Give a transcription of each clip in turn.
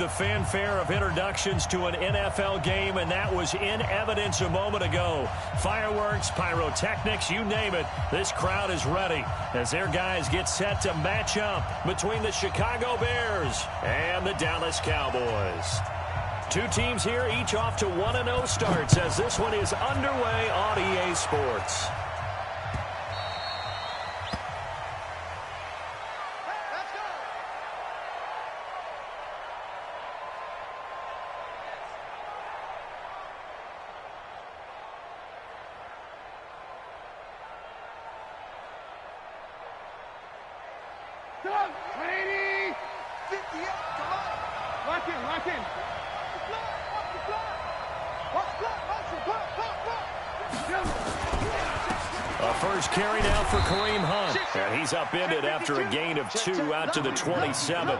The fanfare of introductions to an NFL game, and that was in evidence a moment ago. Fireworks, pyrotechnics, you name it. This crowd is ready as their guys get set to match up between the Chicago Bears and the Dallas Cowboys. Two teams here, each off to 1-0 starts as this one is underway on EA Sports. First carry now for Kareem Hunt. And he's upended after a gain of 2 out to the 27.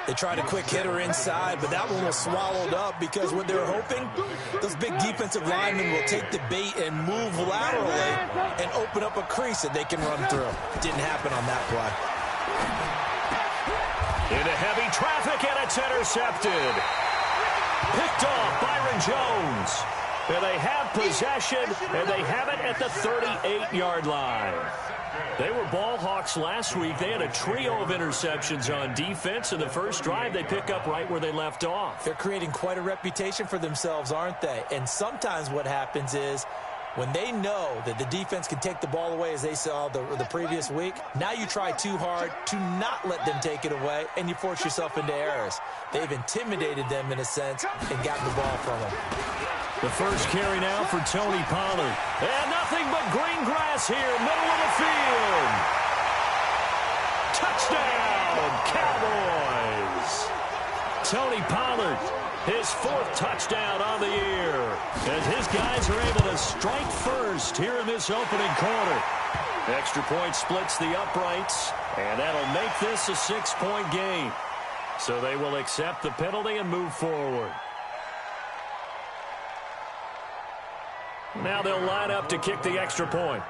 They tried a quick hitter inside, but that one was swallowed up because what they're hoping, those big defensive linemen will take the bait and move laterally and open up a crease that they can run through. Didn't happen on that play. Into heavy traffic, and it's intercepted. Picked off Byron Jones. And they have possession, and they have it at the 38-yard line. They were ball hawks last week. They had a trio of interceptions on defense. In the first drive, they pick up right where they left off. They're creating quite a reputation for themselves, aren't they? And sometimes what happens is when they know that the defense can take the ball away, as they saw the previous week, now you try too hard to not let them take it away, and you force yourself into errors. They've intimidated them in a sense and gotten the ball from them. The first carry now for Tony Pollard. And nothing but green grass here, middle of the field. Touchdown, Cowboys. Tony Pollard, his 4th touchdown on the year. As his guys are able to strike first here in this opening quarter. Extra point splits the uprights, and that'll make this a 6-point game. So they will accept the penalty and move forward. Now they'll line up to kick the extra point.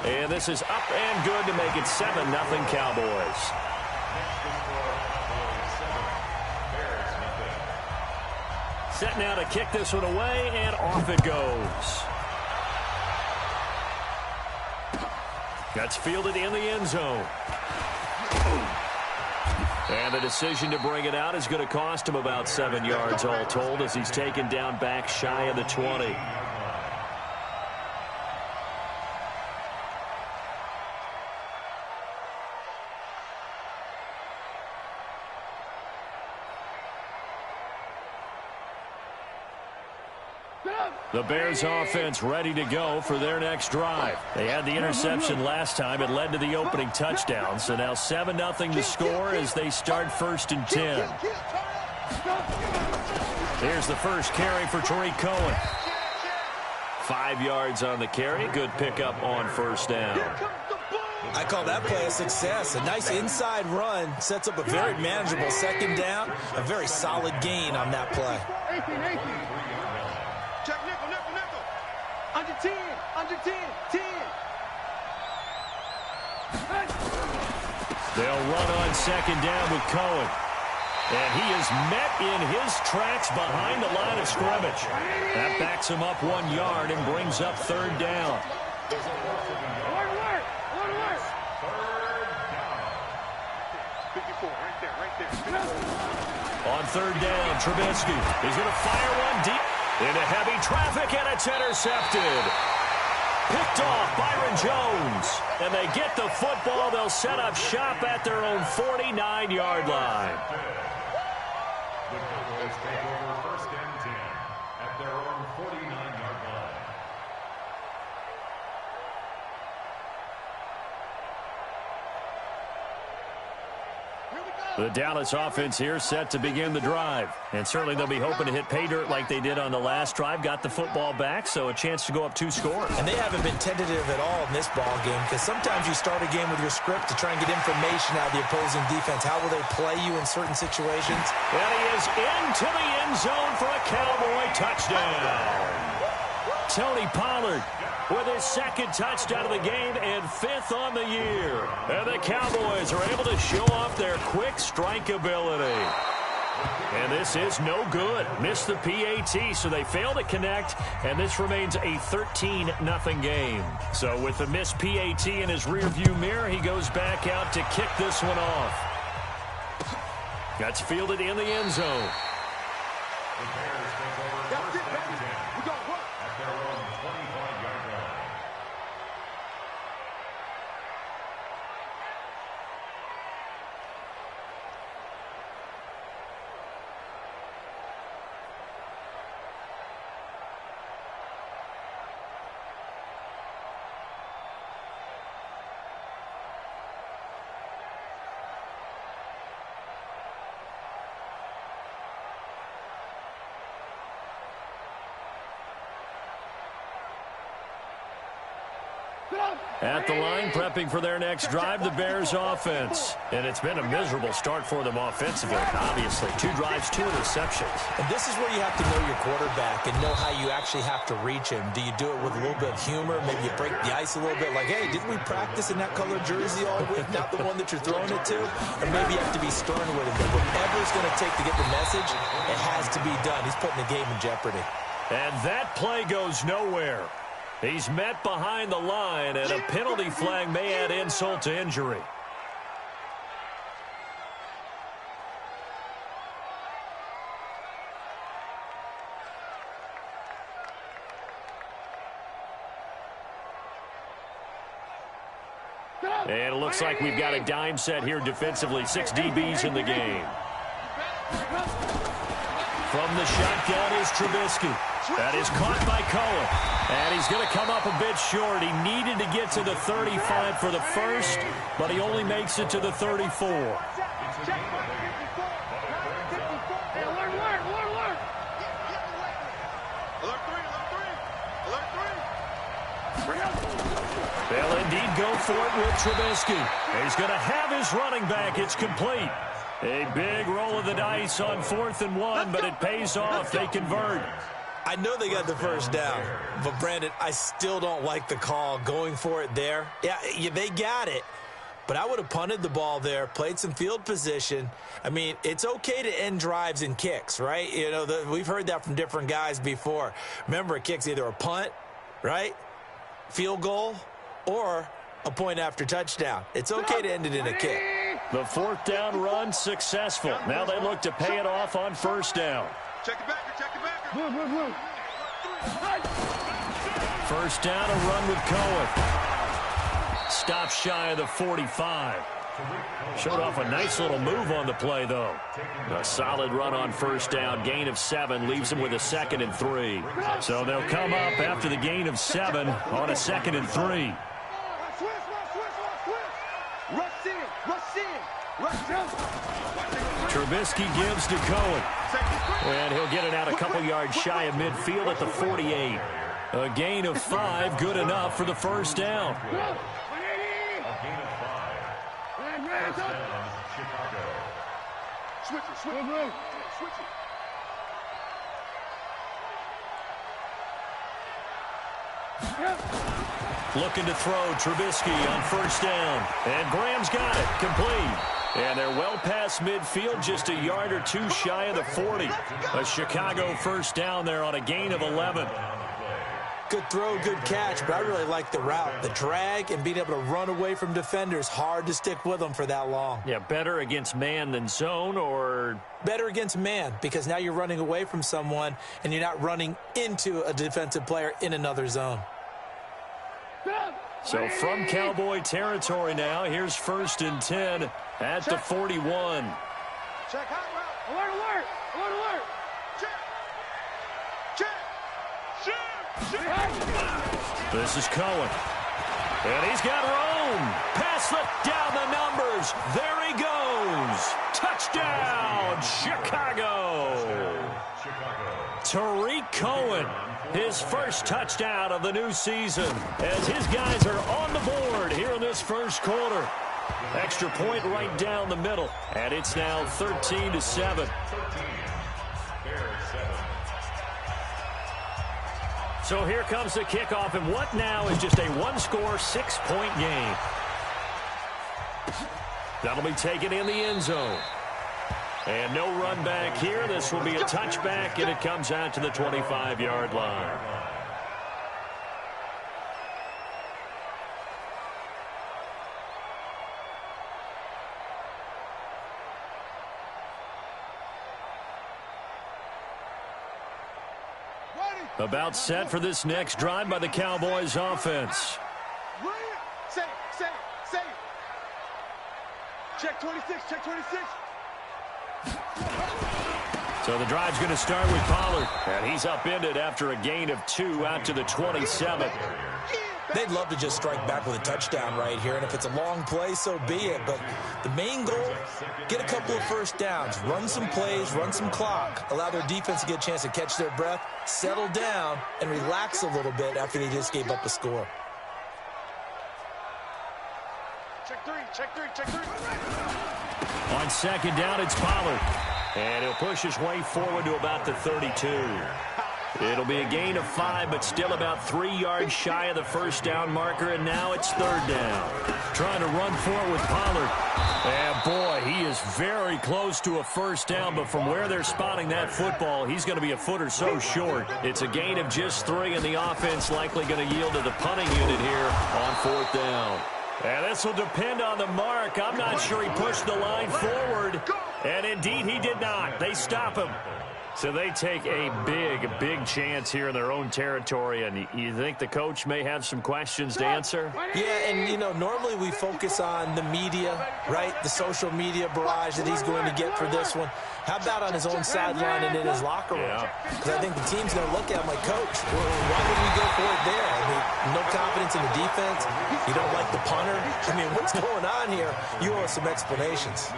And this is up and good to make it 7-0 Cowboys. Set now to kick this one away, and off it goes. That's fielded in the end zone. And the decision to bring it out is going to cost him about 7 yards all told as he's taken down back shy of the 20. The Bears offense ready to go for their next drive. They had the interception last time. It led to the opening touchdown. So now 7-0 to score as they start 1st and 10. Here's the first carry for Tariq Cohen. 5 yards on the carry. Good pickup on first down. I call that play a success. A nice inside run sets up a very manageable 2nd down. A very solid gain on that play. Check nickel, nickel, nickel. Under 10, under 10, 10. They'll run on 2nd down with Cohen. And he is met in his tracks behind the line of scrimmage. That backs him up 1 yard and brings up 3rd down. On 3rd down, Trubisky is going to fire one deep. Into heavy traffic, and it's intercepted. Picked off Byron Jones. And they get the football. They'll set up shop at their own 49-yard line. The Cowboys take over 1st and 10 at their own 49-yard line. The Dallas offense here set to begin the drive. And certainly they'll be hoping to hit pay dirt like they did on the last drive. Got the football back, so a chance to go up 2 scores. And they haven't been tentative at all in this ball game because sometimes you start a game with your script to try and get information out of the opposing defense. How will they play you in certain situations? And he is into the end zone for a Cowboy touchdown. Tony Pollard with his second touchdown of the game and 5th on the year. And the Cowboys are able to show off their quick strike ability. And this is no good. Missed the PAT, so they fail to connect, and this remains a 13-0 game. So with the missed PAT in his rearview mirror, he goes back out to kick this one off. That's fielded in the end zone. The Bears take over first and 10 at their own 25-yard line. At the line, prepping for their next drive, the Bears offense. And it's been a miserable start for them offensively, obviously. 2 drives, 2 interceptions. And this is where you have to know your quarterback and know how you actually have to reach him. Do you do it with a little bit of humor? Maybe you break the ice a little bit, like, hey, didn't we practice in that color jersey all week, not the one that you're throwing it to? Or maybe you have to be stern with him. But whatever it's going to take to get the message, it has to be done. He's putting the game in jeopardy. And that play goes nowhere. He's met behind the line, and a penalty flag may add insult to injury. And it looks like we've got a dime set here defensively. 6 DBs in the game. From the shotgun is Trubisky. That is caught by Cohen. And he's going to come up a bit short. He needed to get to the 35 for the first, but he only makes it to the 34. They'll indeed go for it with Trubisky. He's going to have his running back. It's complete. A big roll of the dice on 4th and 1, but it pays off. They convert. I know they got the first down, but, Brandon, I still don't like the call going for it there. Yeah, they got it, but I would have punted the ball there, played some field position. I mean, it's okay to end drives and kicks, right? You know, we've heard that from different guys before. Remember, a kick's either a punt, right, field goal, or a point after touchdown. It's okay to end it in a kick. The 4th down run successful. Now they look to pay it off on 1st down. Check it back. First down, a run with Cohen. Stop shy of the 45. Showed off a nice little move on the play, though. A solid run on 1st down. Gain of 7 leaves them with a 2nd and 3. So they'll come up after the gain of 7 on a 2nd and 3. Trubisky gives to Cohen. And he'll get it out a couple yards shy of midfield at the 48. A gain of 5, good enough for the first down. A gain of 5. First down, Chicago. Switch it. Looking to throw Trubisky on 1st down. And Graham's got it. Complete. And they're well past midfield, just a yard or 2 shy of the 40. A Chicago first down there on a gain of 11. Good throw, good catch, but I really like the route. The drag and being able to run away from defenders, hard to stick with them for that long. Yeah, better against man than zone, or? Better against man, because now you're running away from someone and you're not running into a defensive player in another zone. So from Cowboy territory now, here's 1st and 10 at the 41. Check hot route. Alert. Check. This is Cohen. And he's got room. Pass down the numbers. There he goes. Touchdown, Chicago. Tariq Cohen, his first touchdown of the new season, as his guys are on the board here in this first quarter. Extra point right down the middle, and it's now 13-7. So here comes the kickoff, and what now is just a one-score, 6-point game. That'll be taken in the end zone. And no run back here. This will be a touchback, and it comes out to the 25-yard line. About set for this next drive by the Cowboys offense. Say it. Check 26, check 26. So the drive's going to start with Pollard. And he's upended after a gain of 2 out to the 27. They'd love to just strike back with a touchdown right here, and if it's a long play, so be it. But the main goal, get a couple of first downs, run some plays, run some clock, allow their defense to get a chance to catch their breath, settle down, and relax a little bit after they just gave up a score. Check three. On second down, it's Pollard. And he'll push his way forward to about the 32. It'll be a gain of 5, but still about 3 yards shy of the first down marker, and now it's third down. Trying to run for it with Pollard. And, boy, he is very close to a first down, but from where they're spotting that football, he's going to be a foot or so short. It's a gain of just 3, and the offense likely going to yield to the punting unit here on fourth down. And this will depend on the mark. I'm not sure he pushed the line forward. And indeed, he did not. They stop him. So they take a big chance here in their own territory. And you think the coach may have some questions to answer? Yeah, and, you know, normally we focus on the media, right? The social media barrage that he's going to get for this one. How about on his own sideline and in his locker room? Because I think the team's going to look at him like, Coach, why would we go for it there? I mean, no confidence in the defense. You don't like the punter. I mean, what's going on here? You owe us some explanations.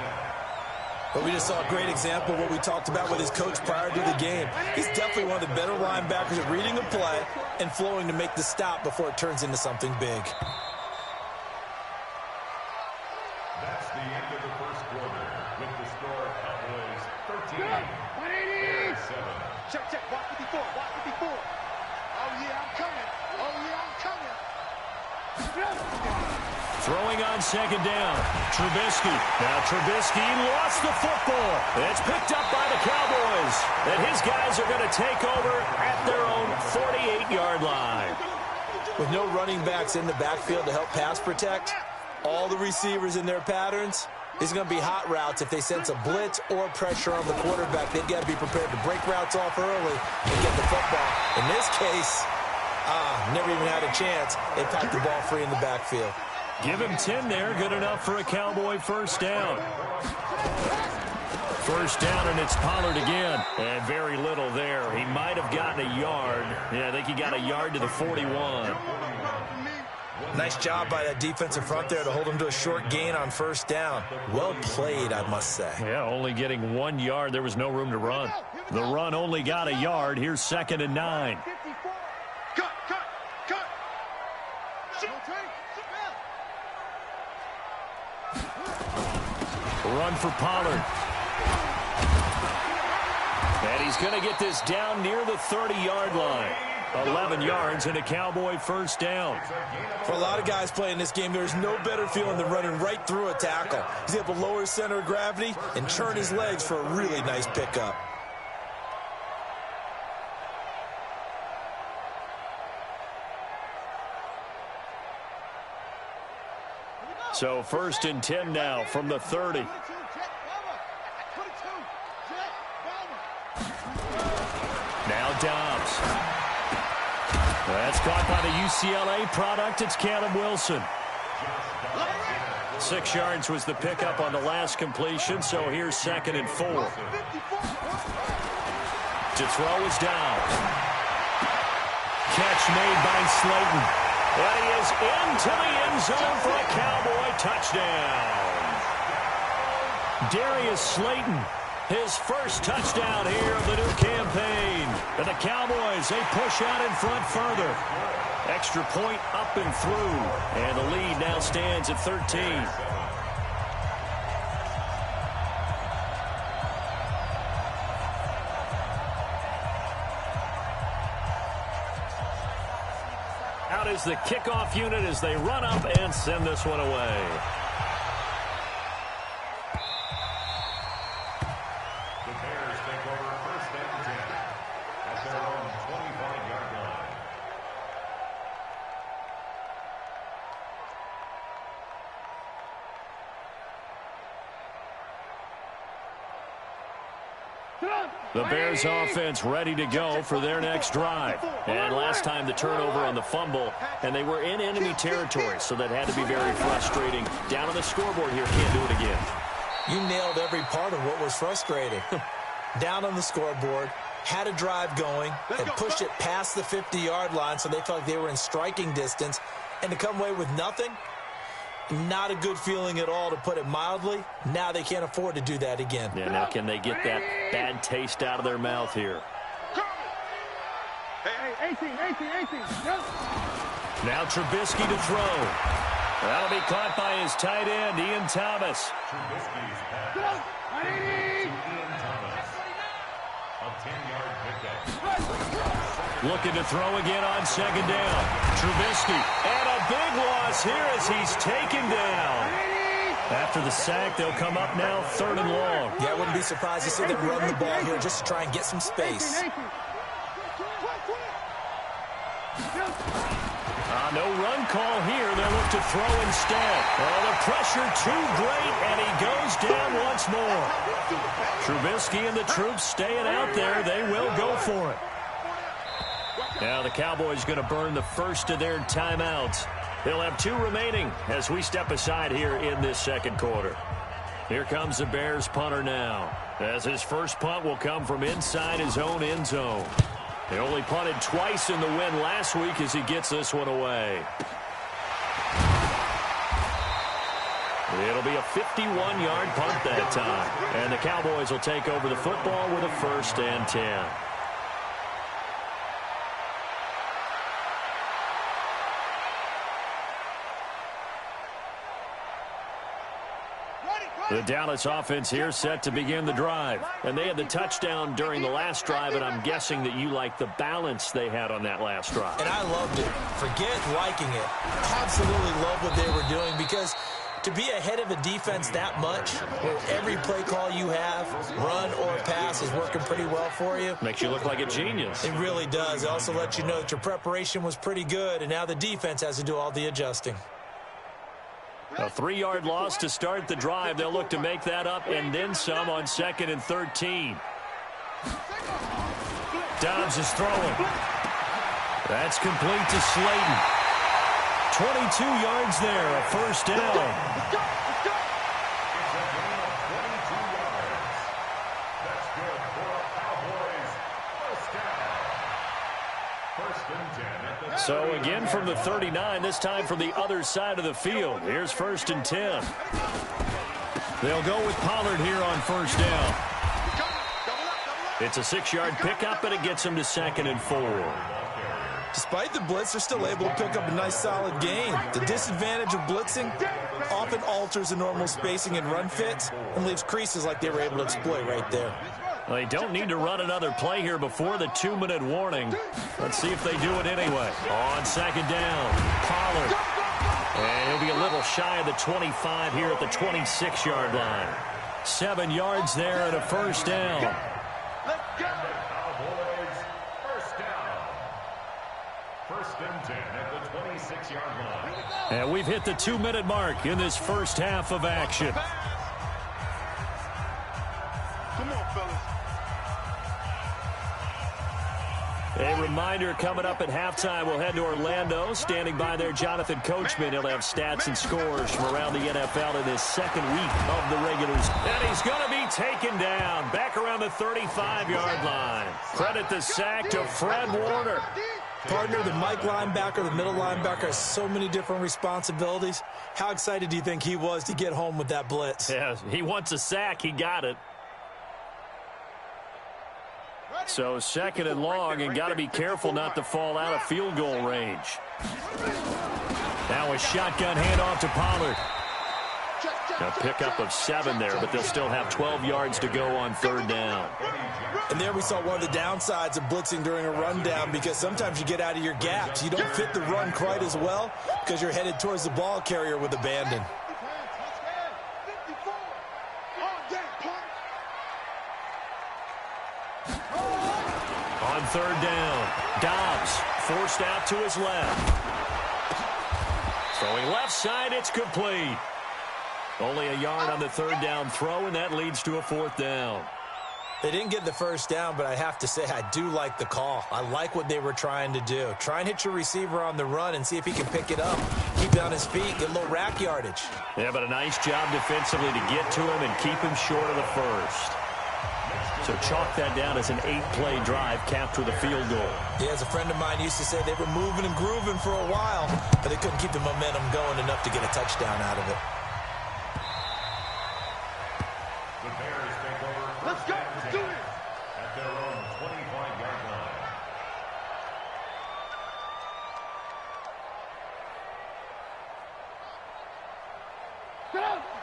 But we just saw a great example of what we talked about with his coach prior to the game. He's definitely one of the better linebackers at reading a play and flowing to make the stop before it turns into something big. That's the end of the first quarter with the score Cowboys 13. 180. 7. Check. Watch 54. Oh, yeah, I'm coming. Throwing on second down, Trubisky. Now Trubisky lost the football. It's picked up by the Cowboys. And his guys are going to take over at their own 48-yard line. With no running backs in the backfield to help pass protect, all the receivers in their patterns, these are going to be hot routes. If they sense a blitz or pressure on the quarterback, they've got to be prepared to break routes off early and get the football. In this case, never even had a chance. They packed the ball free in the backfield. Give him 10 there. Good enough for a Cowboy first down. First down, and it's Pollard again. And very little there. He might have gotten a yard. Yeah, I think he got a yard to the 41. Nice job by that defensive front there to hold him to a short gain on first down. Well played, I must say. Yeah, only getting 1 yard. There was no room to run. The run only got a yard. Here's 2nd and 9. Cut. Run for Pollard. And he's going to get this down near the 30-yard line. 11 yards and a Cowboy first down. For a lot of guys playing this game, there's no better feeling than running right through a tackle. He's able to lower his center of gravity and turn his legs for a really nice pickup. So 1st and 10 now from the 30. Now Dobbs. That's caught by the UCLA product. It's Caleb Wilson. 6 yards was the pickup on the last completion, so here's 2nd and 4. To throw is Dobbs. Catch made by Slayton. And he is into the end zone for a Cowboy touchdown. Darius Slayton, his first touchdown here of the new campaign. And the Cowboys, they push out in front further. Extra point up and through. And the lead now stands at 13. out is the kickoff unit as they run up and send this one away. The Bears take over first and 10 at their own 25-yard line. The Bears offense ready to go for their next drive. And last time the turnover on the fumble, and they were in enemy territory, so that had to be very frustrating. Down on the scoreboard here, can't do it again. You nailed every part of what was frustrating. Down on the scoreboard, had a drive going, and pushed it past the 50-yard line so they felt like they were in striking distance, and to come away with nothing, not a good feeling at all, to put it mildly. Now they can't afford to do that again. Yeah, now can they get that bad taste out of their mouth here? Hey, 18. Now Trubisky to throw. That'll be caught by his tight end, Ian Thomas. Trubisky's pass to Ian Thomas. A 10-yard pickup. Looking to throw again on second down. Trubisky, and a big loss here as he's taken down. After the sack, they'll come up now 3rd and long. Yeah, I wouldn't be surprised to see them run the ball here just to try and get some space. No run call here. They'll look to throw instead. Oh, the pressure too great, and he goes down once more. Trubisky and the troops staying out there. They will go for it. Now the Cowboys going to burn the first of their timeouts. They'll have 2 remaining as we step aside here in this second quarter. Here comes the Bears punter now, as his first punt will come from inside his own end zone. He only punted twice in the win last week as he gets this one away. It'll be a 51-yard punt that time. And the Cowboys will take over the football with a 1st and 10. The Dallas offense here set to begin the drive. And they had the touchdown during the last drive, and I'm guessing that you like the balance they had on that last drive. And I loved it. Forget liking it. Absolutely love what they were doing, because to be ahead of a defense that much, where every play call you have, run or pass, is working pretty well for you. Makes you look like a genius. It really does. It also lets you know that your preparation was pretty good, and now the defense has to do all the adjusting. A 3-yard loss to start the drive. They'll look to make that up and then some on 2nd and 13. Dobbs is throwing. That's complete to Slayton. 22 yards there, a 1st down. So again from the 39, this time from the other side of the field. Here's 1st and 10. They'll go with Pollard here on 1st down. It's a 6-yard pickup, and it gets them to 2nd and 4. Despite the blitz, they're still able to pick up a nice solid gain. The disadvantage of blitzing often alters the normal spacing and run fits and leaves creases like they were able to exploit right there. They don't need to run another play here before the 2-minute warning. Let's see if they do it anyway. On 2nd down, Pollard. And he'll be a little shy of the 25 here at the 26-yard line. 7 yards there and a 1st down. Cowboys, 1st down. 1st and 10 at the 26-yard line. And we've hit the 2-minute mark in this first half of action. Come on, fellas. A reminder coming up at halftime, we'll head to Orlando. Standing by there, Jonathan Coachman. He'll have stats and scores from around the NFL in his 2nd week of the regulars. And he's going to be taken down back around the 35-yard line. Credit the sack to Fred Warner. Partner, the Mike linebacker, the middle linebacker, has so many different responsibilities. How excited do you think he was to get home with that blitz? Yeah, he wants a sack. He got it. So 2nd and long, and got to be careful not to fall out of field goal range. Now a shotgun handoff to Pollard. A pickup of 7 there, but they'll still have 12 yards to go on 3rd down. And there we saw one of the downsides of blitzing during a rundown, because sometimes you get out of your gaps. You don't fit the run quite as well because you're headed towards the ball carrier with abandon. On 3rd down, Dobbs forced out to his left. Throwing left side, it's complete. Only a yard on the 3rd down throw, and that leads to a 4th down. They didn't get the first down, but I have to say I do like the call. I like what they were trying to do. Try and hit your receiver on the run and see if he can pick it up. Keep it on his feet, get a little rack yardage. Yeah, but a nice job defensively to get to him and keep him short of the first. So chalk that down as an 8-play drive capped with a field goal. Yeah, as a friend of mine used to say, they were moving and grooving for a while, but they couldn't keep the momentum going enough to get a touchdown out of it. The Bears take over. Let's go. Do it. At their own 25-yard line.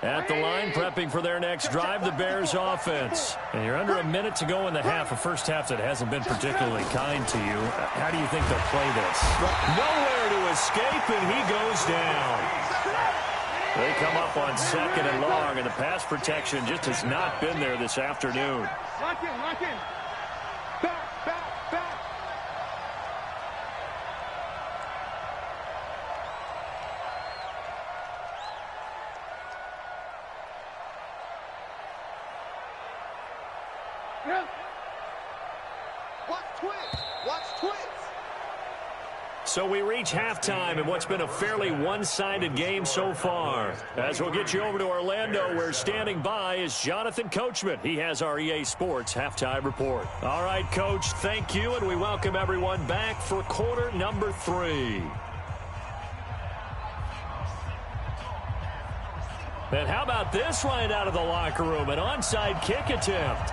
At the line, prepping for their next drive, the Bears offense. And you're under a minute to go in the half, a first half that hasn't been particularly kind to you. How do you think they'll play this? Nowhere to escape, and he goes down. They come up on 2nd and long, and the pass protection just has not been there this afternoon. Lock in, lock in. Back, back, back. Yeah. Watch twitch. Watch twitch. So we reach halftime in what's been a fairly one-sided game so far. As we'll get you over to Orlando, where standing by is Jonathan Coachman. He has our EA Sports halftime report. All right, Coach, thank you, and we welcome everyone back for quarter number 3. And how about this right out of the locker room? An onside kick attempt.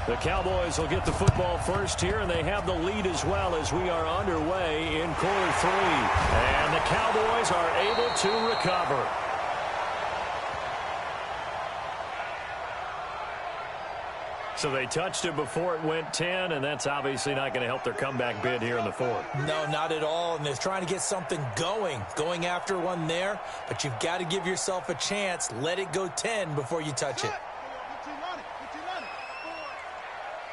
The Cowboys will get the football first here, and they have the lead as well as we are underway in quarter 3. And the Cowboys are able to recover. So they touched it before it went 10, and that's obviously not going to help their comeback bid here in the 4th. No, not at all, and they're trying to get something going after one there, but you've got to give yourself a chance. Let it go 10 before you touch it.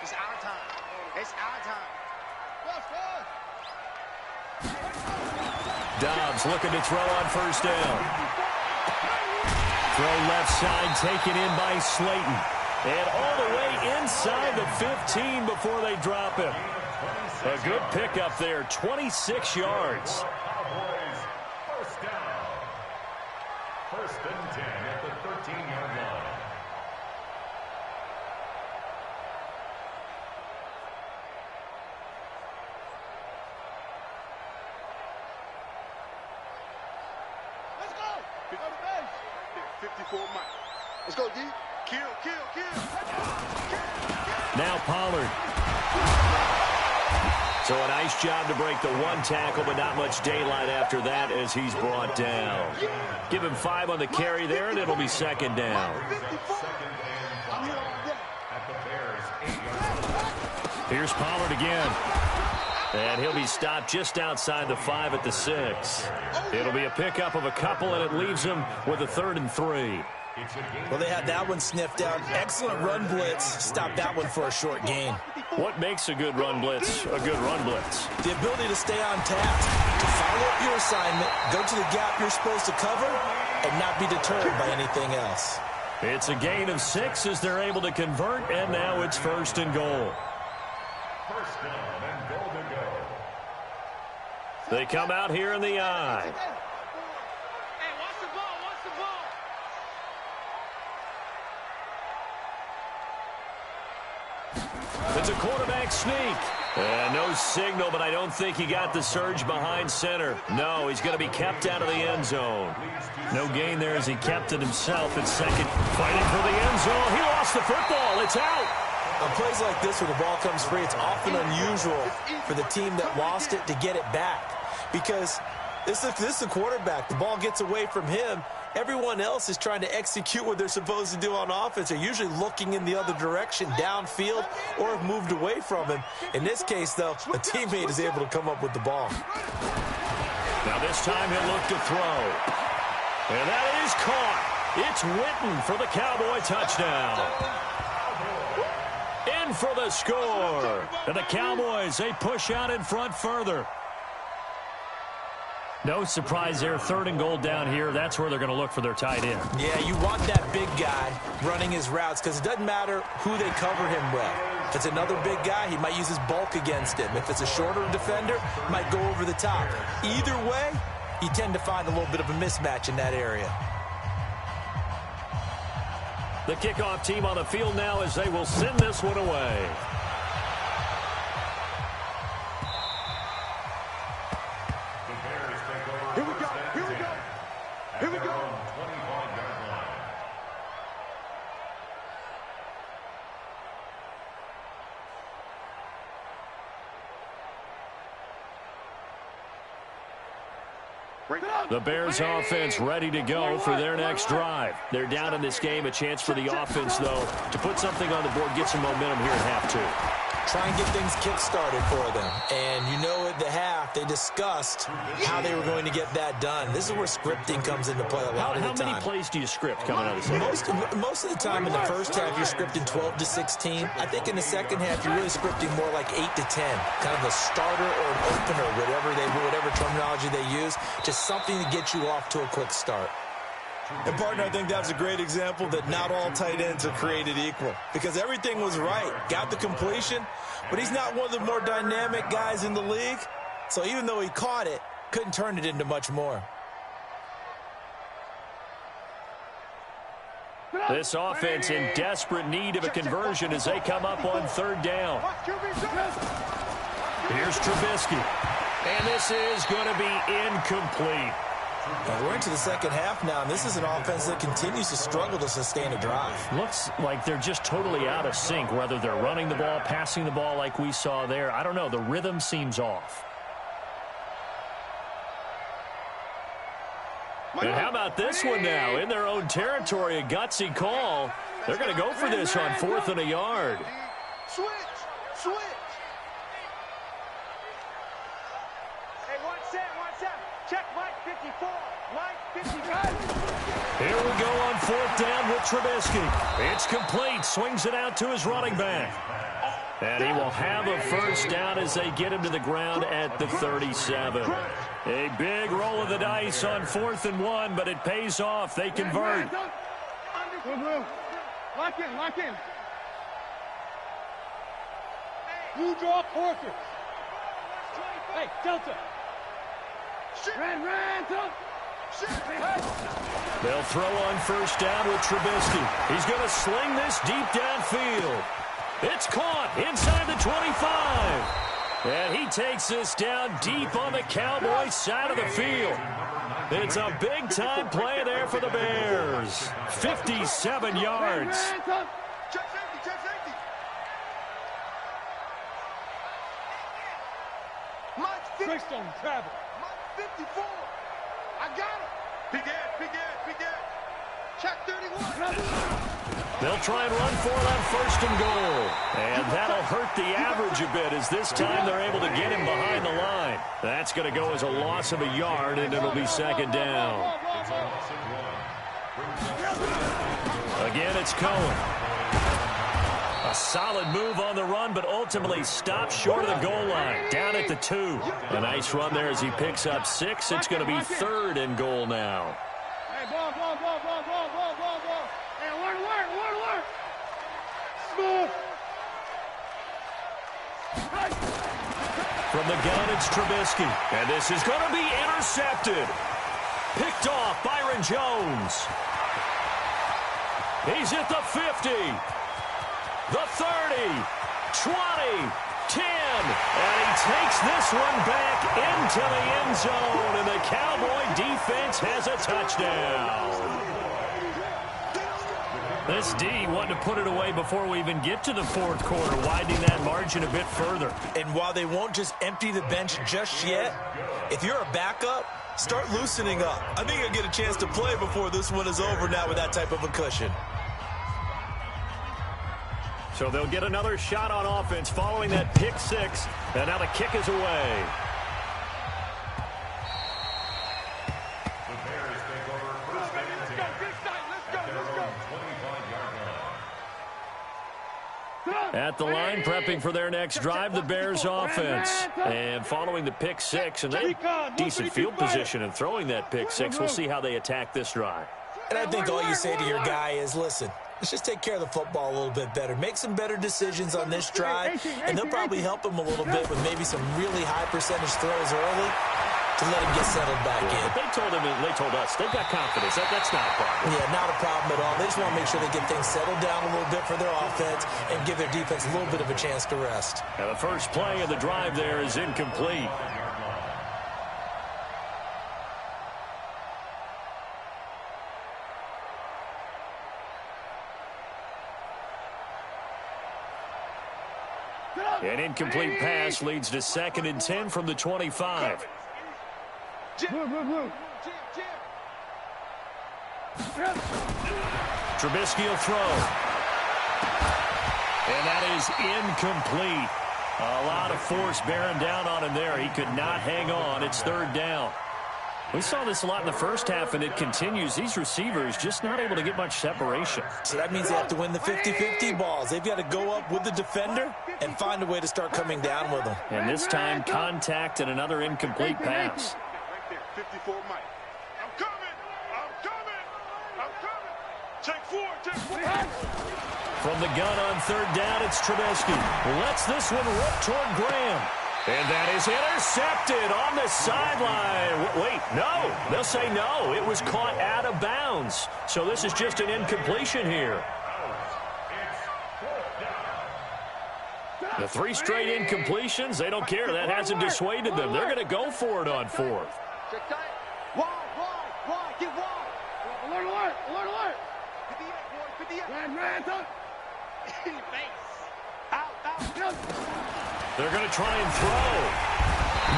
It's our time. It's our time. Dobbs looking to throw on 1st down. Throw left side taken in by Slayton. And all the way inside the 15 before they drop him. A good pickup there, 26 yards. Cowboys, 1st down. 1st and 10 at the 13-yard line. Let's go. 54 Mike. Let's go, D. Kill, kill, kill. Now Pollard. So a nice job to break the 1 tackle, but not much daylight after that as he's brought down. Give him 5 on the carry there, and it'll be 2nd down. Here's Pollard again. And he'll be stopped just outside the 5 at the 6. It'll be a pickup of a couple, and it leaves him with a 3rd and 3. Well, they had that one sniffed out. Excellent run blitz. Stop that one for a short gain. What makes a good run blitz a good run blitz? The ability to stay on task, to follow up your assignment, go to the gap you're supposed to cover, and not be deterred by anything else. It's a gain of 6 as they're able to convert, and now it's 1st and goal. 1st down and goal to go. They come out here in the eye. Hey, watch the ball, watch the ball. It's a quarterback sneak. No signal, but I don't think he got the surge behind center. No, he's going to be kept out of the end zone. No gain there as he kept it himself at 2nd. Fighting for the end zone. He lost the football. It's out. On plays like this where the ball comes free, it's often unusual for the team that lost it to get it back. Because this is the quarterback. The ball gets away from him, Everyone else is trying to execute what they're supposed to do on offense. They're usually looking in the other direction, downfield, or have moved away from him. In this case, though, a teammate is able to come up with the ball. Now this time he'll look to throw. And that is caught. It's Witten for the Cowboy touchdown. In for the score. And the Cowboys, they push out in front further. No surprise there, 3rd and goal down here. That's where they're going to look for their tight end. Yeah, you want that big guy running his routes because it doesn't matter who they cover him with. If it's another big guy, he might use his bulk against him. If it's a shorter defender, he might go over the top. Either way, you tend to find a little bit of a mismatch in that area. The kickoff team on the field now as they will send this one away. Here we go. Here we go. Here we go. The Bears offense ready to go for their next drive. They're down in this game. A chance for the offense, though, to put something on the board, get some momentum here at half 2. Try and get things kick-started for them. And you know at the half, they discussed how they were going to get that done. This is where scripting comes into play a lot of the time. How many plays do you script coming out of this? Most of the time in the first half, you're scripting 12 to 16. I think in the second half, you're really scripting more like 8 to 10. Kind of a starter or an opener, whatever terminology they use. Just something to get you off to a quick start. And, partner, I think that's a great example that not all tight ends are created equal because everything was right. Got the completion, but he's not one of the more dynamic guys in the league. So even though he caught it, couldn't turn it into much more. This offense in desperate need of a conversion as they come up on 3rd down. Here's Trubisky. And this is going to be incomplete. We're into the second half now, and this is an offense that continues to struggle to sustain a drive. Looks like they're just totally out of sync, whether they're running the ball, passing the ball like we saw there. I don't know. The rhythm seems off. And how about this one now? In their own territory, a gutsy call. They're going to go for this on 4th and a yard. Switch. Hey, one set. Check Mike 54. Mike 55. Here we go on 4th down with Trubisky. It's complete. Swings it out to his running back. And he will have a first down as they get him to the ground at the 37. A big roll of the dice on 4th and 1, but it pays off. They convert. Lock in. You draw quarters. Hey, Delta. Ran, They'll throw on 1st down with Trubisky. He's going to sling this deep downfield. It's caught inside the 25. And he takes this down deep on the Cowboys side of the field. It's a big-time play there for the Bears. 57 yards. Check safety. Mike 50. Travel. Mike 54. I got him. Big Ed. Check 31. They'll try and run for it on 1st and goal. And that'll hurt the average a bit as this time they're able to get him behind the line. That's going to go as a loss of a yard, and it'll be 2nd down. Again, it's Cohen. A solid move on the run, but ultimately stopped short of the goal line. Down at the 2. A nice run there as he picks up 6. It's going to be 3rd and goal now. Hey, ball. Hey, alert. Smooth. From the gun, it's Trubisky. And this is going to be intercepted. Picked off Byron Jones. He's at the 50. The 30. 20. 10. And he takes this one back into the end zone. And the Cowboy defense has a touchdown. This D wanting to put it away before we even get to the 4th quarter, widening that margin a bit further. And while they won't just empty the bench just yet, if you're a backup, start loosening up. I think he'll get a chance to play before this one is over now with that type of a cushion. So they'll get another shot on offense following that pick six. And now the kick is away. The Bears take over first and 10 at their own 25-yard line. At the line, prepping for their next drive, the Bears offense. And following the pick six, and they have decent field position in throwing that pick six. We'll see how they attack this drive. And I think all you say to your guy is, listen, let's just take care of the football a little bit better. Make some better decisions on this drive, and they'll probably help him a little bit with maybe some really high percentage throws early to let him get settled back in. But they told us they've got confidence. That's not a problem. Yeah, not a problem at all. They just want to make sure they get things settled down a little bit for their offense and give their defense a little bit of a chance to rest. And the first play of the drive there is incomplete. An incomplete pass leads to 2nd and 10 from the 25. Trubisky will throw. And that is incomplete. A lot of force bearing down on him there. He could not hang on. It's 3rd down. We saw this a lot in the first half, and it continues. These receivers just not able to get much separation. So that means they have to win the 50-50 balls. They've got to go up with the defender and find a way to start coming down with them. And this time, contact and another incomplete pass. Right there, 54 Mike. I'm coming! Take 4, take 4! From the gun on 3rd down, it's Trubisky. Lets this one rip toward Graham. And that is intercepted on the sideline. Wait, no. They'll say no. It was caught out of bounds. So this is just an incompletion here. The 3 straight incompletions, they don't care. That hasn't dissuaded them. They're going to go for it on 4th. Wide, get wide. Alert. 58, boy, 58. Out. They're going to try and throw.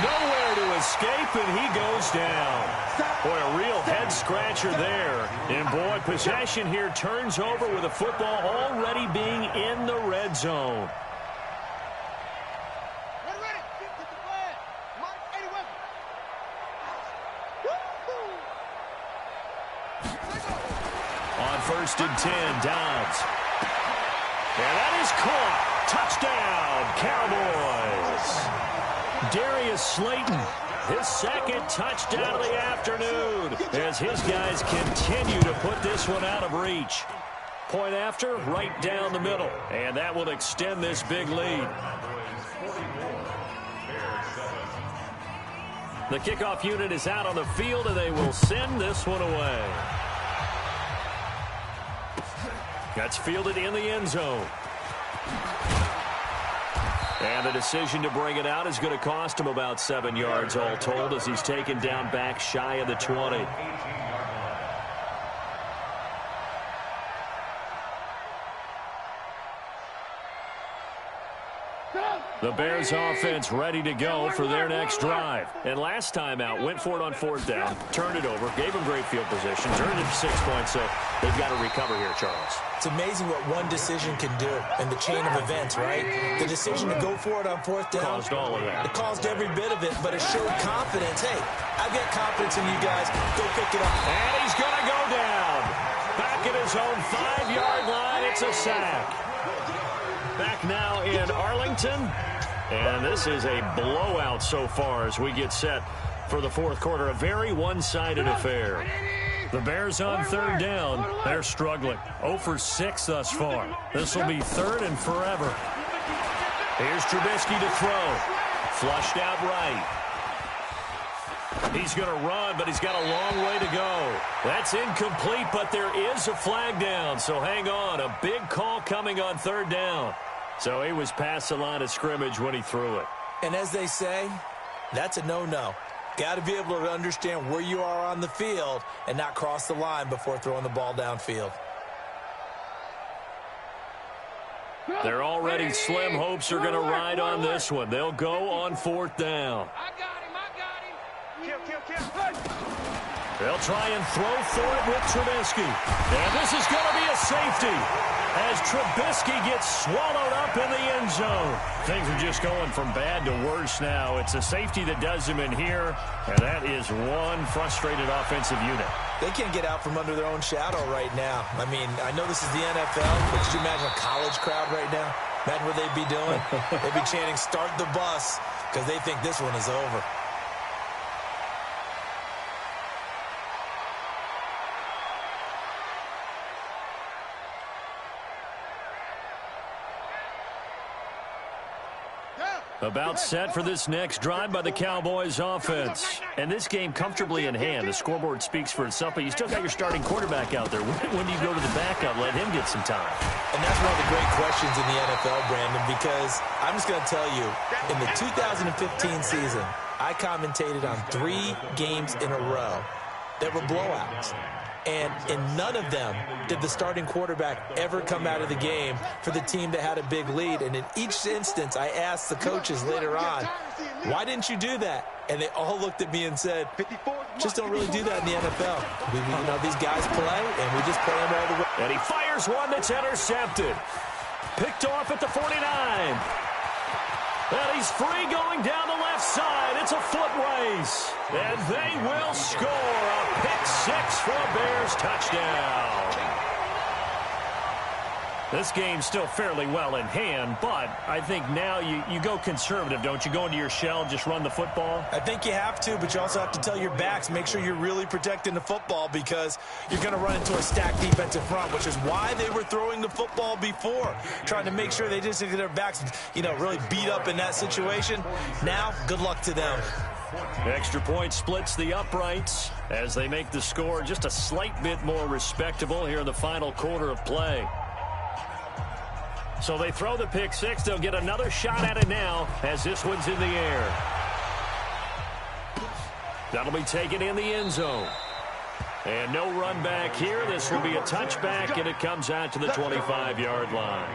Nowhere to escape, and he goes down. Boy, a real head-scratcher there. And, boy, possession here turns over with the football already being in the red zone. Ready. Get the flag. Mike, 80 weapons. On 1st and 10, Downs. And that is caught. Touchdown, Cowboys. Darius Slayton, his 2nd touchdown of the afternoon as his guys continue to put this one out of reach. Point after, right down the middle. And that will extend this big lead. The kickoff unit is out on the field, and they will send this one away. That's fielded in the end zone. And the decision to bring it out is going to cost him about 7 yards all told as he's taken down back shy of the 20. The Bears offense ready to go for their next drive. And last time out, went for it on 4th down, turned it over, gave them great field position, turned it to 6 points, so they've got to recover here, Charles. It's amazing what one decision can do in the chain of events, right? The decision to go for it on 4th down. Caused all of that. It caused every bit of it, but it showed confidence. Hey, I've got confidence in you guys. Go pick it up. And he's going to go down. Back at his own 5-yard line, it's a sack. Back now in Arlington. And this is a blowout so far as we get set for the 4th quarter. A very one-sided affair. The Bears on 3rd down. They're struggling. 0 for 6 thus far. This will be 3rd and forever. Here's Trubisky to throw. Flushed out right. He's going to run, but he's got a long way to go. That's incomplete, but there is a flag down. So hang on. A big call coming on 3rd down. So he was past the line of scrimmage when he threw it. And as they say, that's a no-no. Got to be able to understand where you are on the field and not cross the line before throwing the ball downfield. Their already slim hopes are going to ride on this one. They'll go on 4th down. I got him. They'll try and throw for it with Trubisky. And this is going to be a safety as Trubisky gets swallowed up in the end zone. Things are just going from bad to worse now. It's a safety that does him in here, and that is one frustrated offensive unit. They can't get out from under their own shadow right now. I mean, I know this is the NFL, but could you imagine a college crowd right now? Imagine what they'd be doing. They'd be chanting, "Start the bus," because they think this one is over. About set for this next drive by the Cowboys offense. And this game comfortably in hand. The scoreboard speaks for itself, but you still got your starting quarterback out there. When do you go to the backup? Let him get some time. And that's one of the great questions in the NFL, Brandon, because I'm just going to tell you, in the 2015 season, I commentated on 3 games in a row that were blowouts. And in none of them did the starting quarterback ever come out of the game for the team that had a big lead. And in each instance, I asked the coaches later on, why didn't you do that? And they all looked at me and said, just don't really do that in the NFL. You know, these guys play, and we just play them all the way. And he fires one that's intercepted. Picked off at the 49. And he's free going down the left side. It's a foot race. And they will score a pick 6 for a Bears touchdown. This game's still fairly well in hand, but I think now you go conservative, don't you? Go into your shell, just run the football? I think you have to, but you also have to tell your backs, make sure you're really protecting the football because you're going to run into a stacked defensive front, which is why they were throwing the football before, trying to make sure they just get their backs, you know, really beat up in that situation. Now, good luck to them. Extra point splits the uprights as they make the score just a slight bit more respectable here in the final quarter of play. So they throw the pick 6. They'll get another shot at it now as this one's in the air. That'll be taken in the end zone. And no run back here. This will be a touchback, and it comes out to the 25-yard line.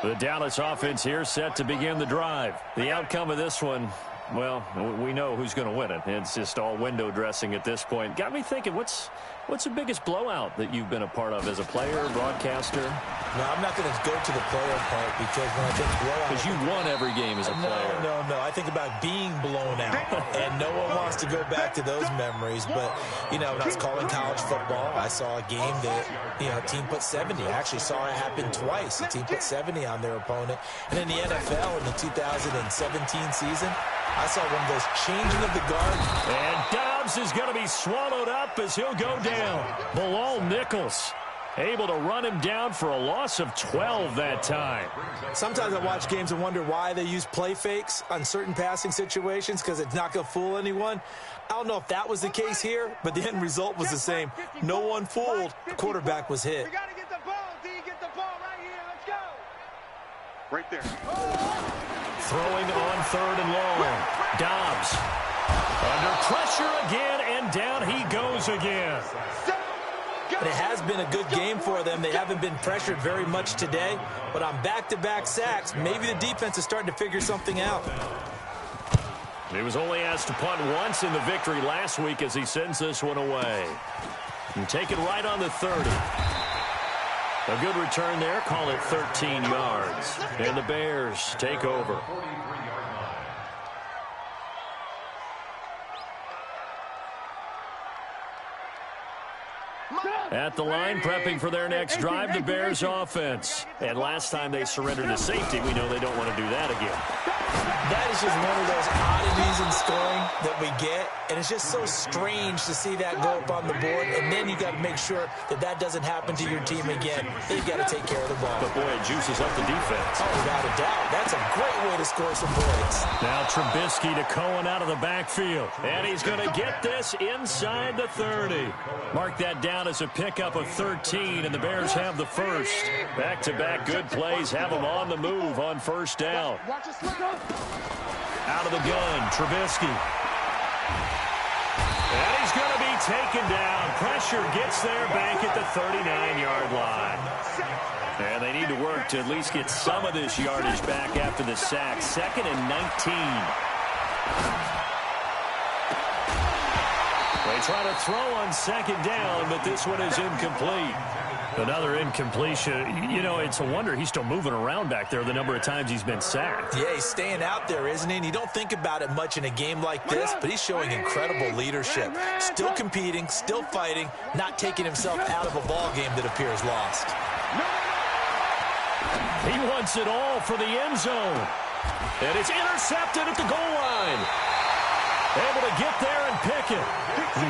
The Dallas offense here set to begin the drive. The outcome of this one, well, we know who's going to win it. It's just all window dressing at this point. Got me thinking, what's the biggest blowout that you've been a part of as a player, broadcaster? No, I'm not going to go to the player part because when I think blowout... Because you won every game as a player. No. I think about being blown out, and no one wants to go back to those memories. But, you know, when I was calling college football, I saw a game that, you know, a team put 70. I actually saw it happen twice. A team put 70 on their opponent. And in the NFL in the 2017 season, I saw one of those changing of the guard. And Dobbs is going to be swallowed up as he'll go down. Bilal Nichols able to run him down for a loss of 12 that time. Sometimes I watch games and wonder why they use play fakes on certain passing situations because it's not going to fool anyone. I don't know if that was the case here, but the end result was the same. No one fooled. The quarterback was hit. We got to get the ball, D. Get the ball right here. Let's go. Right there. Throwing on 3rd and long. Dobbs under pressure again, and down he goes again. And it has been a good game for them. They haven't been pressured very much today, but on back-to-back sacks, maybe the defense is starting to figure something out. He was only asked to punt once in the victory last week as he sends this one away. And take it right on the 30. A good return there. Call it 13 yards. And the Bears take over. At the line, prepping for their next drive, the Bears offense. And last time they surrendered to safety, we know they don't want to do that again. That is just one of those oddities in scoring that we get, and it's just so strange to see that go up on the board, and then you got to make sure that that doesn't happen to your team again. They've got to take care of the ball. But boy, it juices up the defense. Oh, without a doubt. That's a great way to score some points. Now Trubisky to Cohen out of the backfield, and he's going to get this inside the 30. Mark that down as a pickup of 13, and the Bears have the first. Back-to-back good plays have them on the move on first down. Out of the gun, Trubisky. And he's going to be taken down. Pressure gets there back at the 39-yard line. And they need to work to at least get some of this yardage back after the sack. 2nd and 19. They try to throw on 2nd down, but this one is incomplete. Another incompletion. You know, it's a wonder he's still moving around back there the number of times he's been sacked. Yeah, he's staying out there, isn't he? And you don't think about it much in a game like this, but he's showing incredible leadership. Still competing, still fighting, not taking himself out of a ball game that appears lost. He wants it all for the end zone. And it's intercepted at the goal line. Able to get there and pick it.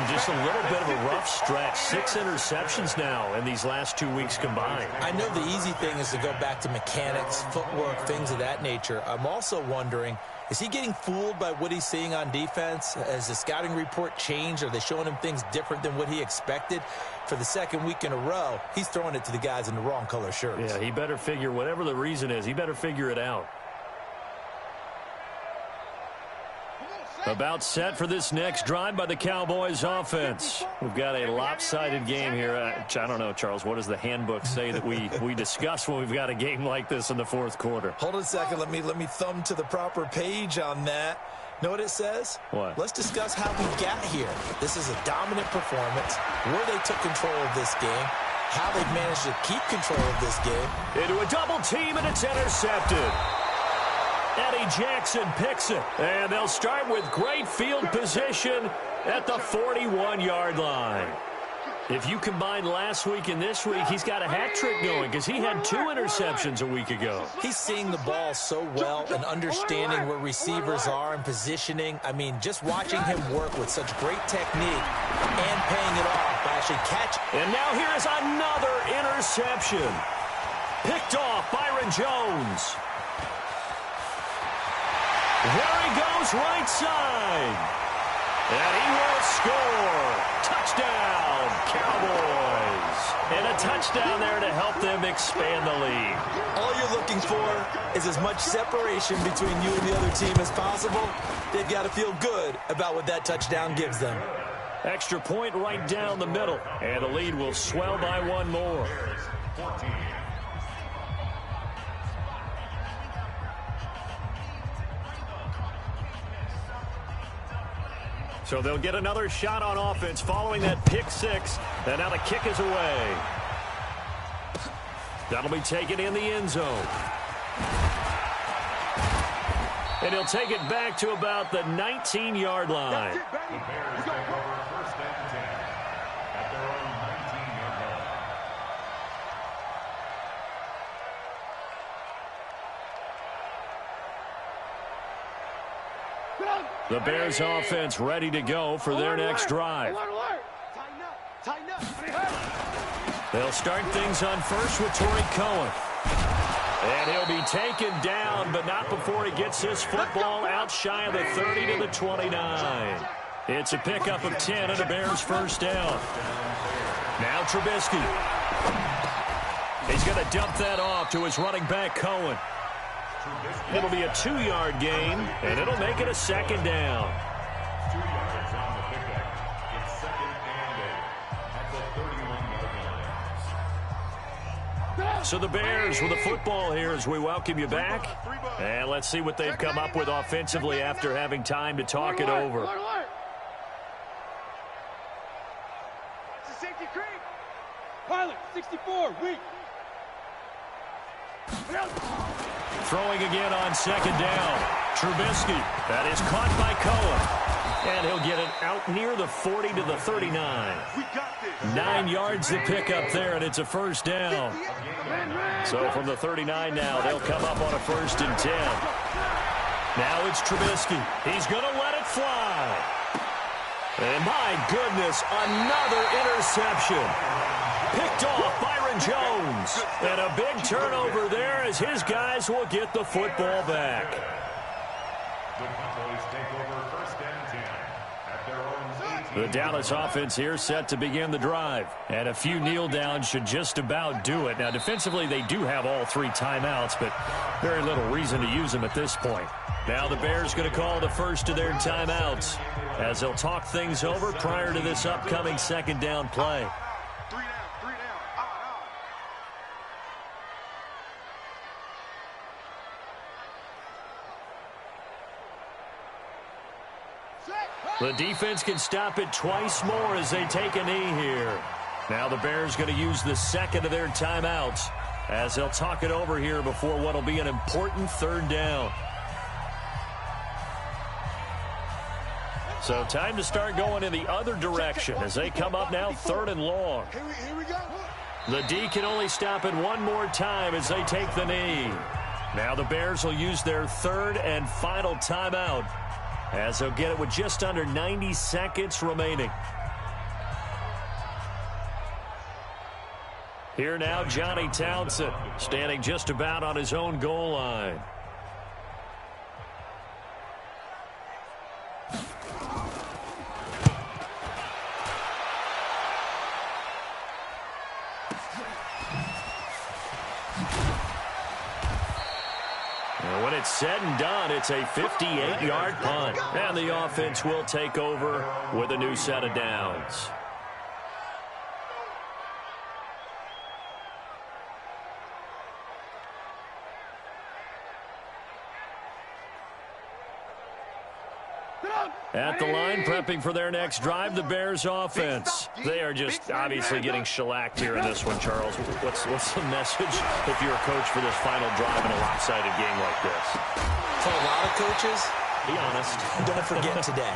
Just a little bit of a rough stretch. 6 interceptions now in these last 2 weeks combined. I know the easy thing is to go back to mechanics, footwork, things of that nature. I'm also wondering, is he getting fooled by what he's seeing on defense? Has the scouting report changed? Are they showing him things different than what he expected? For the 2nd week in a row, he's throwing it to the guys in the wrong color shirts. Yeah, he better figure, whatever the reason is, he better figure it out. About set for this next drive by the Cowboys offense. We've got a lopsided game here. I don't know, Charles, what does the handbook say that we discuss when we've got a game like this in the 4th quarter? Hold on a second. Let me thumb to the proper page on that. Know what it says? What? Let's discuss how we got here. This is a dominant performance, where they took control of this game, how they've managed to keep control of this game. Into a double team, and it's intercepted. Eddie Jackson picks it, and they'll start with great field position at the 41-yard line. If you combine last week and this week, he's got a hat trick going because he had 2 interceptions a week ago. He's seeing the ball so well and understanding where receivers are and positioning. I mean, just watching him work with such great technique and paying it off by actually catching. And now here is another interception. Picked off Byron Jones. There he goes, right side. And he will score. Touchdown, Cowboys. And a touchdown there to help them expand the lead. All you're looking for is as much separation between you and the other team as possible. They've got to feel good about what that touchdown gives them. Extra point right down the middle. And the lead will swell by 1 more. 14. So they'll get another shot on offense following that pick 6. And now the kick is away. That'll be taken in the end zone. And he'll take it back to about the 19-yard line. The Bears take over 1st and 10 at their own 19-yard line. The Bears offense ready to go for their next drive. They'll start things on first with Torrey Cohen. And he'll be taken down, but not before he gets his football out shy of the 30 to the 29. It's a pickup of 10 and a Bears first down. Now Trubisky. He's going to dump that off to his running back, Cohen. It'll be a 2-yard gain, and it'll make it a 2nd down. 2 yards on the pickup. It's 2nd and 8 at the 31-yard line. So the Bears with the football here as we welcome you back. And let's see what they've come up with offensively after having time to talk it over. Pilot, 64, weak. Throwing again on 2nd down. Trubisky. That is caught by Cohen. And he'll get it out near the 40 to the 39. 9 yards to pick up there, and it's a first down. So from the 39 now, they'll come up on a 1st and 10. Now it's Trubisky. He's going to let it fly. And my goodness, another interception. Picked off Byron Jones. And a big turnover there as his guys will get the football back. The Cowboys take over 1st and 10 at their own 18. The Dallas offense here set to begin the drive. And a few kneel downs should just about do it. Now, defensively, they do have all 3 timeouts, but very little reason to use them at this point. Now the Bears going to call the first of their timeouts as they'll talk things over prior to this upcoming 2nd down play. The defense can stop it twice more as they take a knee here. Now the Bears going to use the second of their timeouts as they'll talk it over here before what will be an important third down. So time to start going in the other direction as they come up now 3rd and long. Here we go. The D can only stop it one more time as they take the knee. Now the Bears will use their 3rd and final timeout as they'll get it with just under 90 seconds remaining. Here now, Johnny Townsend standing just about on his own goal line. And when it's said and done, it's a 58-yard punt. And the offense will take over with a new set of downs. At the line, prepping for their next drive, the Bears offense. They are just obviously getting shellacked here in this one, Charles. What's the message if you're a coach for this final drive in a lopsided game like this? For a lot of coaches, be honest. Don't forget today.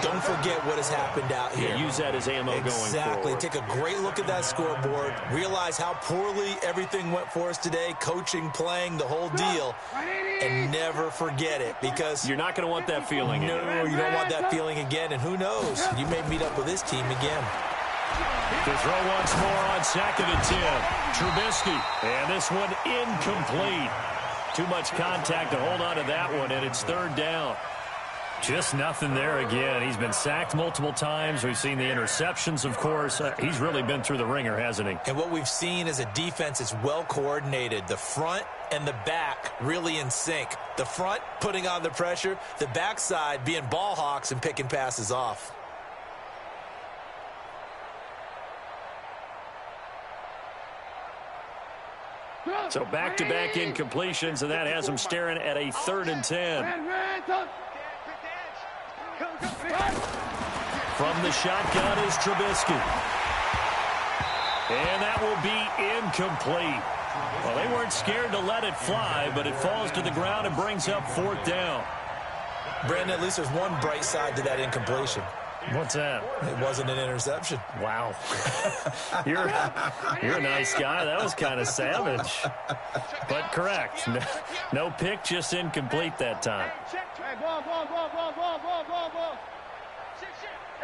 Don't forget what has happened out here. Yeah, use that as ammo going forward. Exactly. Take a great look at that scoreboard. Realize how poorly everything went for us today. Coaching, playing, the whole deal. And never forget it, because you're not going to want that feeling again. No, you don't want that feeling again. And who knows? You may meet up with this team again. To throw once more on 2nd and 10. Trubisky. And this one incomplete. Too much contact to hold on to that one, and it's 3rd down. Just nothing there again. He's been sacked multiple times. We've seen the interceptions, of course. He's really been through the ringer, hasn't he? And what we've seen is a defense that's well coordinated. The front and the back really in sync. The front putting on the pressure. The backside being ball hawks and picking passes off. So back-to-back incompletions, and that has them staring at a 3rd and 10. From the shotgun is Trubisky. And that will be incomplete. Well, they weren't scared to let it fly, but it falls to the ground and brings up 4th down. Brandon, at least there's one bright side to that incompletion. What's that? It wasn't an interception. Wow. You're a nice guy. That was kind of savage. But correct. No pick, just incomplete that time. Hey, ball.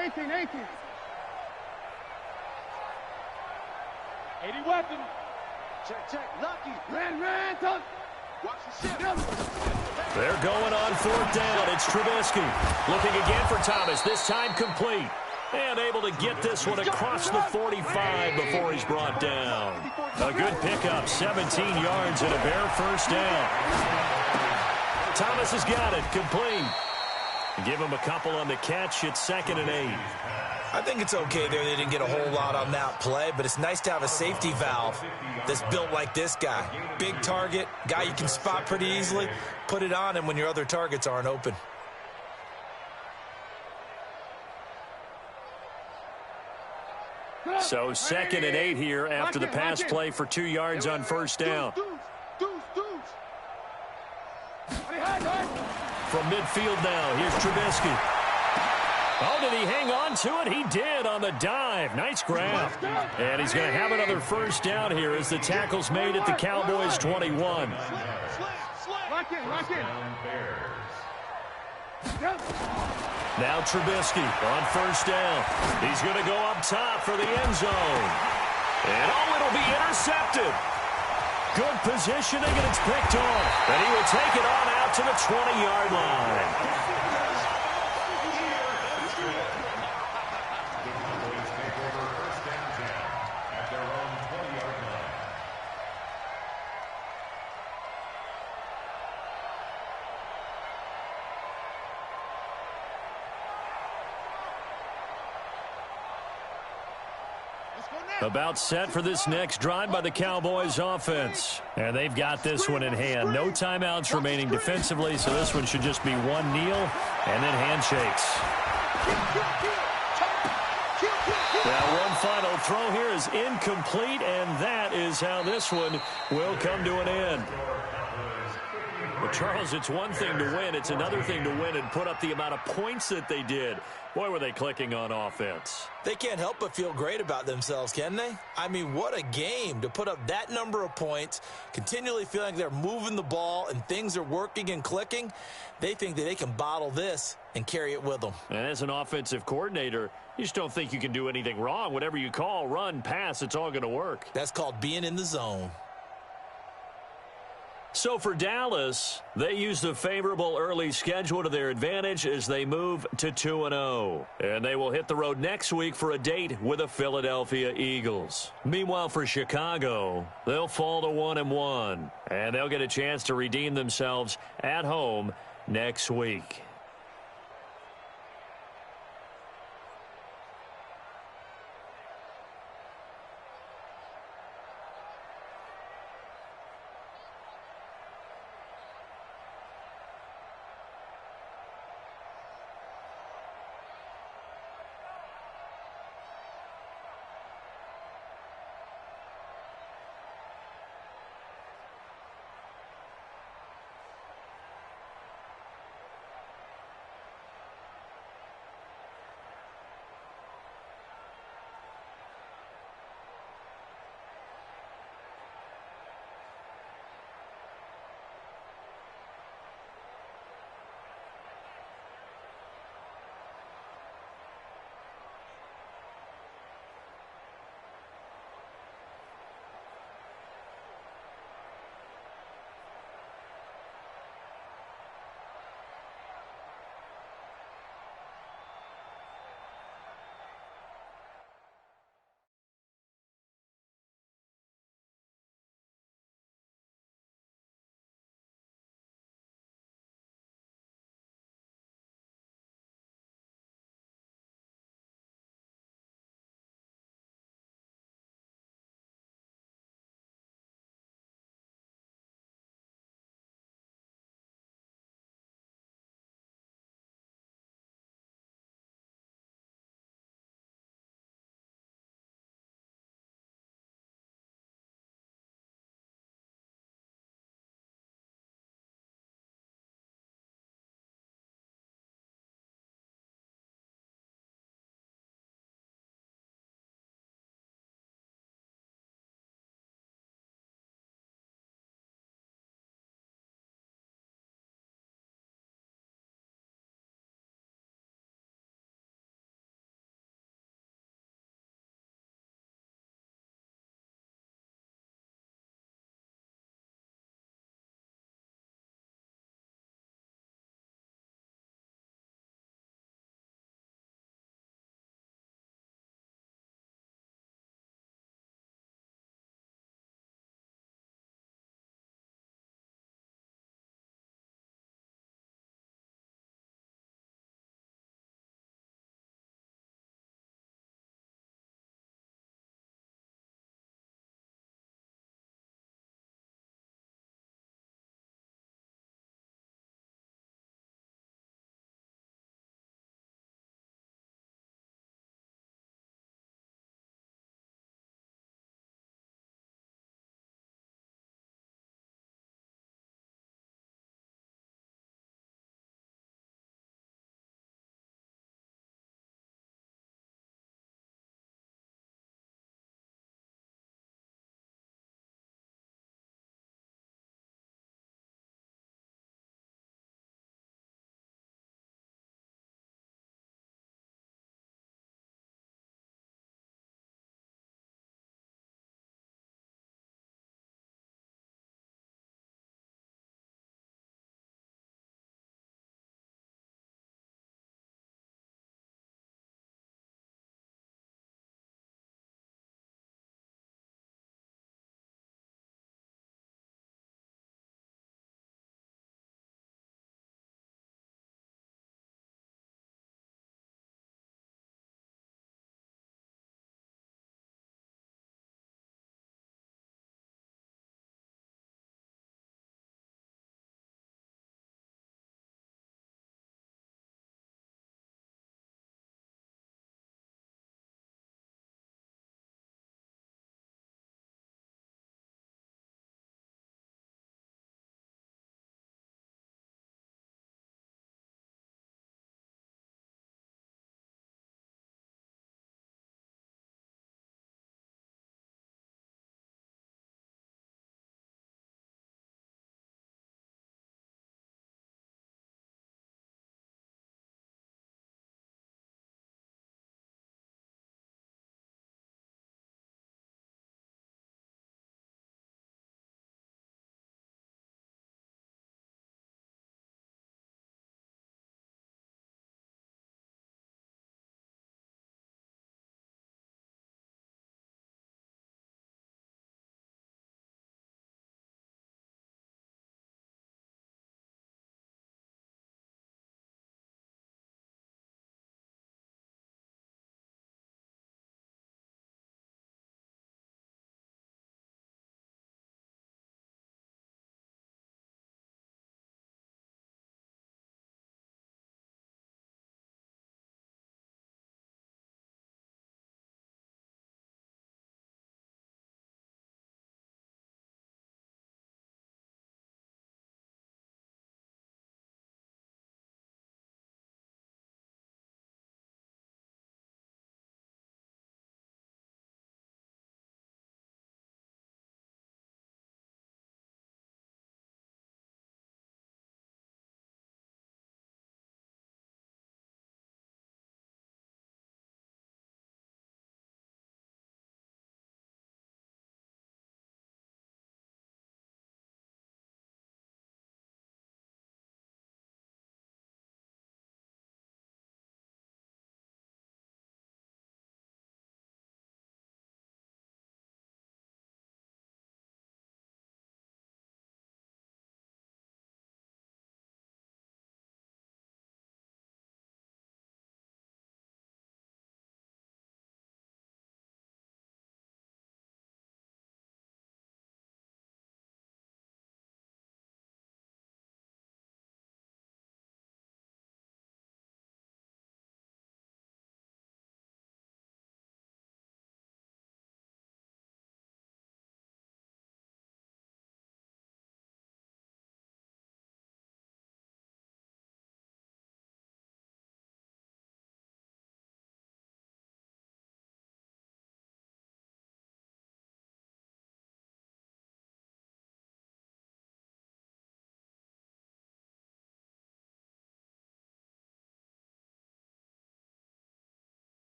18. 80 weapon. Check. Lucky. Ran. Touch. Watch the shit. They're going on 4th down. It's Trubisky. Looking again for Thomas. This time complete. And able to get this one across the 45 before he's brought down. A good pickup. 17 yards and a bare 1st down. Thomas has got it. Complete. Give him a couple on the catch. It's 2nd and 8. I think it's okay there. They didn't get a whole lot on that play, but it's nice to have a safety valve that's built like this guy. Big target, guy you can spot pretty easily. Put it on him when your other targets aren't open. So 2nd and 8 here after the pass play for 2 yards on 1st down. From midfield now, here's Trubisky. Oh, did he hang on to it? He did on the dive. Nice grab. And he's going to have another 1st down here as the tackle's made at the Cowboys' 21. Lock in. Now Trubisky on 1st down. He's going to go up top for the end zone. And it'll be intercepted. Good positioning, and it's picked off. And he will take it on out to the 20-yard line. About set for this next drive by the Cowboys offense. And they've got this one in hand. No timeouts remaining defensively, so this one should just be one kneel and then handshakes. Now, one final throw here is incomplete, and that is how this one will come to an end. Well, Charles, it's one thing to win. It's another thing to win and put up the amount of points that they did. Boy, were they clicking on offense. They can't help but feel great about themselves, can they? I mean, what a game to put up that number of points, continually feeling they're moving the ball and things are working and clicking. They think that they can bottle this and carry it with them. And as an offensive coordinator, you just don't think you can do anything wrong. Whatever you call, run, pass, it's all going to work. That's called being in the zone. So for Dallas, they use the favorable early schedule to their advantage as they move to 2-0. And they will hit the road next week for a date with the Philadelphia Eagles. Meanwhile, for Chicago, they'll fall to 1-1. And they'll get a chance to redeem themselves at home next week.